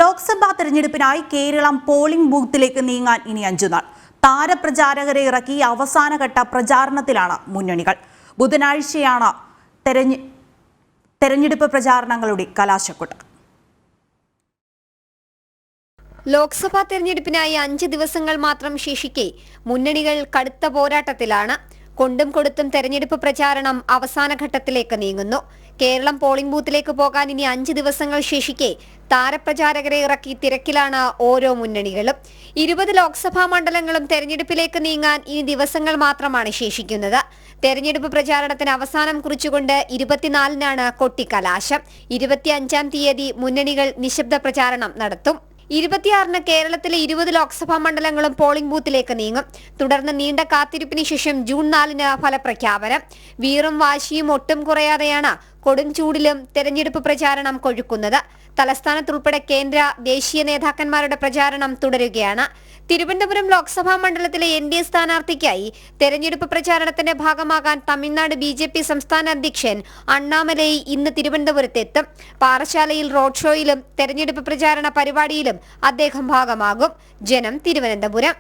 Lok Sabha തെരഞ്ഞെടുപ്പിനായി Keralam polling ബൂത്തിലേക്ക് നീങ്ങാൻ ഇനി 5 നാൾ. താരപ്രചാരകരെ ഇറക്കി അവസാനഘട്ട പ്രചാരണത്തിലാണ് മുന്നണികൾ. ബുധനാഴ്ചയാണ് തെരഞ്ഞെടുപ്പ് പ്രചാരണങ്ങളുടെ കലാശക്കൊട്ട്. ലോക്സഭാ തെരഞ്ഞെടുപ്പിനായി 5 ദിവസങ്ങൾ മാത്രം ശേഷിക്കെ മുന്നണികൾ കടുത്ത പോരാട്ടത്തിലാണ്. കൊണ്ടും കൊടുത്തും തെരഞ്ഞെടുപ്പ് പ്രചാരണം അവസാന ഘട്ടത്തിലേക്ക് നീങ്ങുന്നു. കേരളം പോളിംഗ് ബൂത്തിലേക്ക് പോകാൻ ഇനി 5 ദിവസങ്ങൾ ശേഷിക്കെ താരപ്രചാരകരെ ഇറക്കി തിരക്കിലാണ് ഓരോ മുന്നണികളും. 20 ലോക്സഭാ മണ്ഡലങ്ങളും തെരഞ്ഞെടുപ്പിലേക്ക് നീങ്ങാൻ ഇനി ദിവസങ്ങൾ മാത്രമാണ് ശേഷിക്കുന്നത്. തെരഞ്ഞെടുപ്പ് പ്രചാരണത്തിന് അവസാനം കുറിച്ചുകൊണ്ട് 24-നാണ് കൊട്ടിക്കലാശം. 25-ാം തീയതി മുന്നണികൾ നിശബ്ദ പ്രചാരണം നടത്തും. 26-ന് കേരളത്തിലെ 20 ലോക്സഭാ മണ്ഡലങ്ങളും പോളിംഗ് ബൂത്തിലേക്ക് നീങ്ങും. തുടർന്ന് നീണ്ട കാത്തിരിപ്പിന് ശേഷം ജൂൺ 4-ന് ഫലപ്രഖ്യാപനം. വീറും വാശിയും ഒട്ടും കുറയാതെയാണ് കൊടും ചൂടിലും തെരഞ്ഞെടുപ്പ് പ്രചാരണം കൊഴുക്കുന്നത്. തലസ്ഥാനത്തുൾപ്പെടെ കേന്ദ്ര ദേശീയ നേതാക്കന്മാരുടെ പ്രചാരണം തുടരുകയാണ്. തിരുവനന്തപുരം ലോക്സഭാ മണ്ഡലത്തിലെ NDA സ്ഥാനാർത്ഥിക്കായി തെരഞ്ഞെടുപ്പ് പ്രചാരണത്തിന്റെ ഭാഗമാകാൻ തമിഴ്നാട് BJP സംസ്ഥാന അധ്യക്ഷൻ അണ്ണാമലൈ ഇന്ന് തിരുവനന്തപുരത്തെത്തും. പാറശാലയിൽ റോഡ് ഷോയിലും തെരഞ്ഞെടുപ്പ് പ്രചാരണ പരിപാടിയിലും അദ്ദേഹം ഭാഗമാകും. ജനം, തിരുവനന്തപുരം.